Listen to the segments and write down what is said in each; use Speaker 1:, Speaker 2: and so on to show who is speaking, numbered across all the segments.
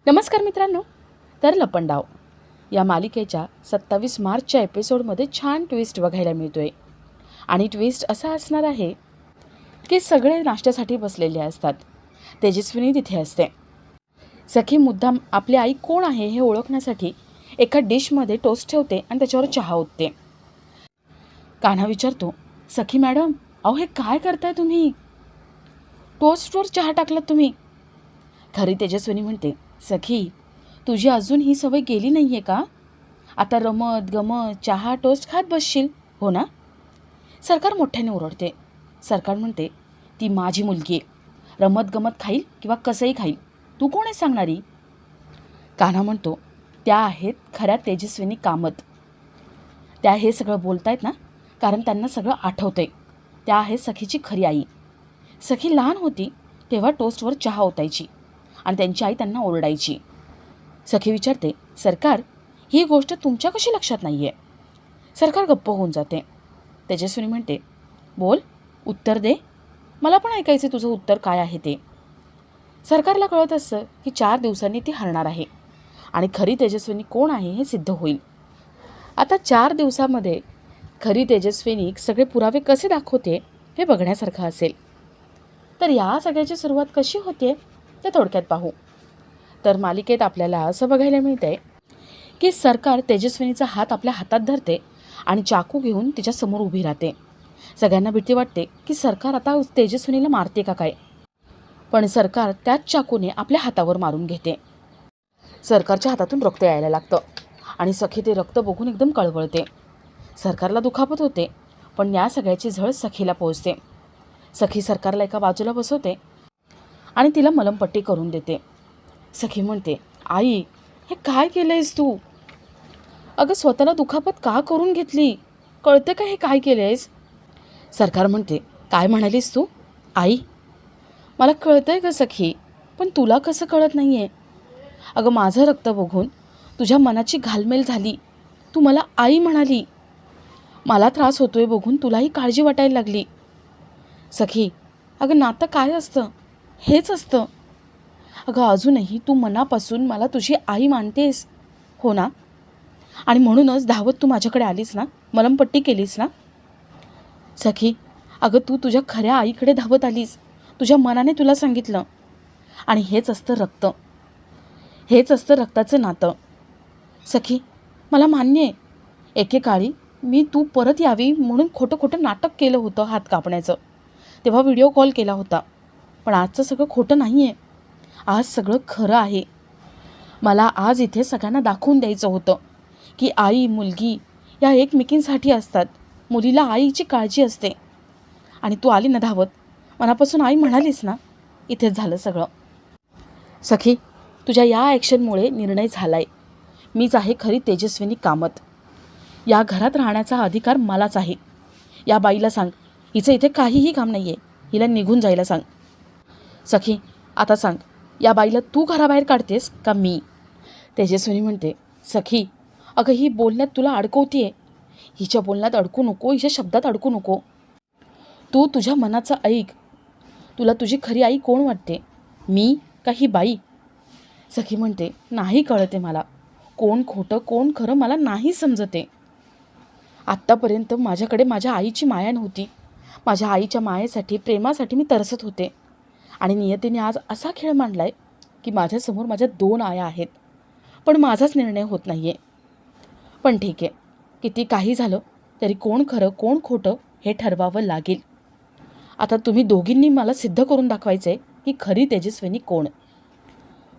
Speaker 1: नमस्कार मित्रांनो. तर लपंडाव या मालिकेच्या 27 मार्चच्या एपिसोडमध्ये छान ट्विस्ट बघायला मिळतो आहे. आणि ट्विस्ट असा असणार आहे की सगळे नाश्त्यासाठी बसलेले असतात. तेजस्विनी तिथे असते. सखी मुद्दाम आपली आई कोण आहे हे ओळखण्यासाठी एका डिशमध्ये टोस्ट ठेवते आणि त्याच्यावर चहा ओतते. कान्हा विचारतो, सखी मॅडम, अहो हे काय करताय तुम्ही? टोस्टवर चहा टाकलात तुम्ही? खरी तेजस्विनी म्हणते, सखी तुझी अजून ही सवय गेली नाही आहे का? आता रमत गमत चहा टोस्ट खात बसशील हो ना? सरकार मोठ्याने ओरडते. सरकार म्हणते, ती माझी मुलगी आहे, रमत गमत खाईल किंवा कसंही खाईल, तू कोण आहे सांगणारी? कान्हा म्हणतो, त्या आहेत खऱ्या तेजस्विनी कामत. त्या हे सगळं बोलतायत ना कारण त्यांना सगळं आठवतंय. त्या आहेत सखीची खरी आई. सखी लहान होती तेव्हा टोस्टवर चहा ओतायची आणि त्यांची आई त्यांना ओरडायची. सखी विचारते, सरकार ही गोष्ट तुमच्या कशी लक्षात नाही आहे? सरकार गप्प होऊन जाते. तेजस्विनी म्हणते, बोल, उत्तर दे, मला पण ऐकायचे तुझं उत्तर काय आहे ते. सरकारला कळत असतं की 4 दिवसांनी ती हरणार आहे आणि खरी तेजस्विनी कोण आहे हे सिद्ध होईल. आता 4 दिवसामध्ये खरी तेजस्विनी सगळे पुरावे कसे दाखवते हे बघण्यासारखं असेल. तर या सगळ्याची सुरुवात कशी होते ते थोडक्यात पाहू. तर मालिकेत आपल्याला असं बघायला मिळतंय की सरकार तेजस्विनीचा हात आपल्या हातात धरते आणि चाकू घेऊन तिच्यासमोर उभी राहते. सगळ्यांना भीती वाटते की सरकार आता तेजस्विनीला मारते का काय, पण सरकार त्याच चाकूने आपल्या हातावर मारून घेते. सरकारच्या हातातून रक्त यायला लागतं आणि सखी ते रक्त बघून एकदम कळवळते. सरकारला दुखापत होते, पण या सगळ्याची झळ सखीला पोहोचते. सखी सरकारला एका बाजूला बसवते आणि तिला मलमपट्टी करून देते. सखी म्हणते, आई हे काय केलं आहेस तू? अगं स्वतःला दुखापत का करून घेतली? कळते का हे काय केलं आहेस? सरकार म्हणते, काय म्हणालीस तू? आई, मला कळतं आहे गं सखी, पण तुला कसं कळत नाही आहे? अगं माझं रक्त बघून तुझ्या मनाची घालमेल झाली, तू मला आई म्हणाली. मला त्रास होतोय बघून तुलाही काळजी वाटायला लागली. सखी, अगं नातं काय असतं? हेच असतं. अगं अजूनही तू मनापासून मला तुझी आई मानतेस हो ना? आणि म्हणूनच धावत तू माझ्याकडे आलीस ना, मलमपट्टी केलीस ना? सखी, अगं तू तुझ्या खऱ्या आईकडे धावत आलीस, तुझ्या मनाने तुला सांगितलं. आणि हेच असतं रक्त, हेच असतं रक्ताचं नातं. सखी, मला मान्य आहे, एकेकाळी मी तू परत यावी म्हणून खोटं खोटं नाटक केलं होतं हात कापण्याचं. तेव्हा व्हिडिओ कॉल केला होता, पण आजचं सगळं खोटं नाही आहे. आज सगळं खरं आहे. मला आज इथे सगळ्यांना दाखवून द्यायचं होतं की आई मुलगी या एकमेकींसाठी असतात. मुलीला आईची काळजी असते. आणि तू आली ना धावत, मनापासून आई म्हणालीस ना, इथेच झालं सगळं. सखी, तुझ्या या ॲक्शनमुळे निर्णय झाला आहे. मीच आहे खरी तेजस्विनी कामत. या घरात राहण्याचा अधिकार मलाच आहे. या बाईला सांग, हिचं इथे काहीही काम नाही आहे, हिला निघून जायला सांग. सखी, आता सांग, या बाईला तू घराबाहेर काढतेस का मी? तेजस्विनी म्हणते, सखी अगं ही बोलण्यात तुला अडकवतीये. हिच्या बोलण्यात अडकू नको, हिच्या शब्दात अडकू नको. तू तुझ्या मनाचं ऐक. तुला तुझी खरी आई कोण वाटते, मी का ही बाई? सखी म्हणते, नाही कळते मला. कोण खोटं कोण खरं मला नाही समजते. आत्तापर्यंत माझ्याकडे माझ्या आईची माया नव्हती. माझ्या आईच्या मायेसाठी प्रेमासाठी मी तरसत होते. आणि नियतीने आज असा खेळ मांडलाय की माझ्यासमोर माझ्या 2 आया आहेत, पण माझाच निर्णय होत नाही आहे. पण ठीक आहे, किती काही झालं तरी कोण खरं कोण खोटं हे ठरवावं लागेल. आता तुम्ही दोघींनी मला सिद्ध करून दाखवायचं आहे की खरी तेजस्विनी कोण.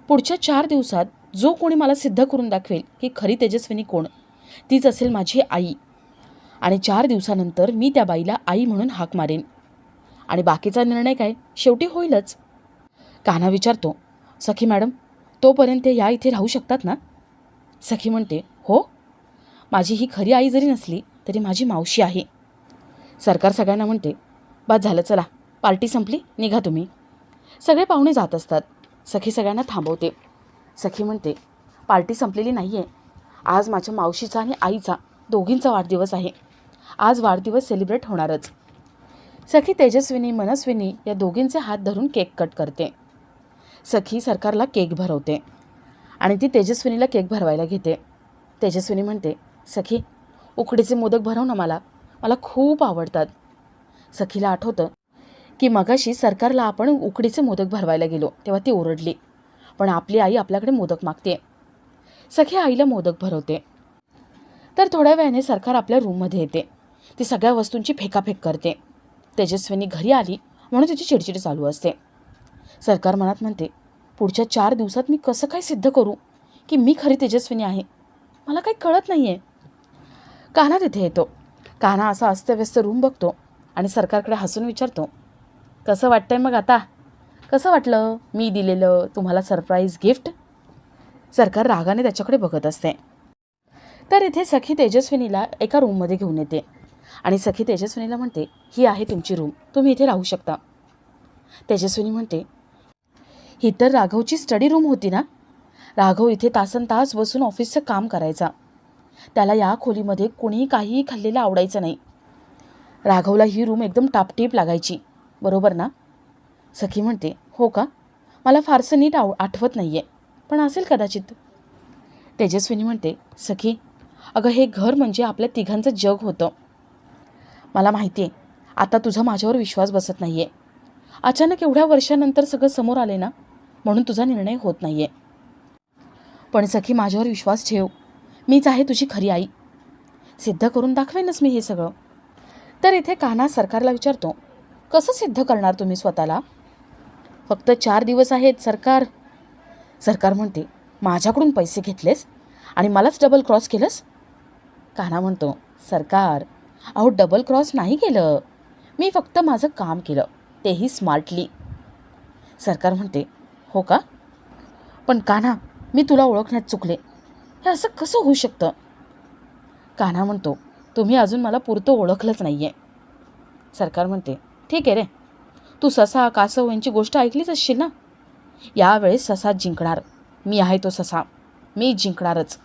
Speaker 1: पुढच्या 4 दिवसात जो कोणी मला सिद्ध करून दाखवेल की खरी तेजस्विनी कोण, तीच असेल माझी आई. आणि 4 दिवसानंतर मी त्या बाईला आई म्हणून हाक मारेन. आणि बाकीचा निर्णय काय शेवटी होईलच. कान्हा विचारतो, सखी मॅडम, तोपर्यंत या इथे राहू शकतात ना? सखी म्हणते, हो, माझी ही खरी आई जरी नसली तरी माझी मावशी आहे. सरकार सगळ्यांना म्हणते, बस झालं, चला पार्टी संपली, निघा तुम्ही. सगळे पाहुणे जात असतात. सखी सगळ्यांना थांबवते. सखी म्हणते, पार्टी संपलेली नाही आहे. आज माझ्या मावशीचा आणि आईचा दोघींचा वाढदिवस आहे. आज वाढदिवस सेलिब्रेट होणारच. सखी तेजस्विनी मनस्विनी या दोघींचे हात धरून केक कट करते. सखी सरकारला केक भरवते आणि ती तेजस्विनीला केक भरवायला घेते. तेजस्विनी म्हणते, सखी उकडीचे मोदक भरव ना मला, मला खूप आवडतात. सखीला आठवतं की मगाशी सरकारला आपण उकडीचे मोदक भरवायला गेलो तेव्हा ती ओरडली, पण आपली आई आपल्याकडे मोदक मागते. सखी आईला मोदक भरवते. तर थोड्या वेळाने सरकार आपल्या रूममध्ये येते. ती सगळ्या वस्तूंची फेकाफेक करते. तेजस्विनी घरी आली म्हणून तिची चिडचिड चालू असते. सरकार मनात म्हणते, पुढच्या 4 दिवसात मी कसं काय सिद्ध करू की मी खरी तेजस्विनी आहे, मला काही कळत नाही आहे. कान्हा तिथे येतो. कान्हा असा अस्तव्यस्त रूम बघतो आणि सरकारकडे हसून विचारतो, कसं वाटतंय मग आता? कसं वाटलं मी दिलेलं तुम्हाला सरप्राईज गिफ्ट? सरकार रागाने त्याच्याकडे बघत असते. तर इथे सखी तेजस्विनीला एका रूममध्ये घेऊन येते आणि सखी तेजस्विनीला म्हणते, ही आहे तुमची रूम, तुम्ही इथे राहू शकता. तेजस्विनी म्हणते, ही तर राघवची स्टडी रूम होती ना? राघव इथे तासनतास बसून ऑफिसचं काम करायचा. त्याला या खोलीमध्ये कोणीही काहीही खाल्लेलं आवडायचं नाही. राघवला ही रूम एकदम टापटीप लागायची, बरोबर ना? सखी म्हणते, हो का? मला फारसं नीट आठवत नाही आहे, पण असेल कदाचित. तेजस्विनी म्हणते, सखी अगं हे घर म्हणजे आपल्या तिघांचं जग होतं. मला माहिती आहे आता तुझा माझ्यावर विश्वास बसत नाही आहे. अचानक एवढ्या वर्षानंतर सगळं समोर आले ना, म्हणून तुझा निर्णय होत नाही आहे. पण सखी माझ्यावर विश्वास ठेव, मीच आहे तुझी खरी आई. सिद्ध करून दाखवेनच मी हे सगळं. तर इथे कान्हा सरकारला विचारतो, कसं सिद्ध करणार तुम्ही स्वतःला? फक्त 4 दिवस आहेत सरकार. सरकार म्हणते, माझ्याकडून पैसे घेतलेस आणि मलाच डबल क्रॉस केलंस? कान्हा म्हणतो, सरकार अहो डबल क्रॉस नाही केलं, मी फक्त माझं काम केलं, तेही स्मार्टली. सरकार म्हणते, हो का? पण कान्हा मी तुला ओळखण्यात चुकले, हे असं कसं होऊ शकतं? कान्हा म्हणतो, तुम्ही अजून मला पुरतं ओळखलंच नाही आहे. सरकार म्हणते, ठीक आहे रे, तू ससा कासव यांची गोष्ट ऐकलीच असशील ना? यावेळेस ससा जिंकणार, मी आहे तो ससा, मी जिंकणारच.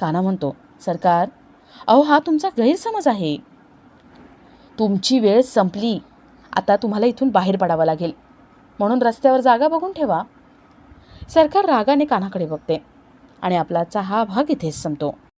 Speaker 1: कान्हा म्हणतो, सरकार अहो हा तुमचा गैरसमज आहे. तुमची वेळ संपली, आता तुम्हाला इथून बाहेर पडावं लागेल, म्हणून रस्त्यावर जागा बघून ठेवा. सरकार रागाने कान्हाकडे बघते आणि आपलाचा हा भाग इथेच संपतो.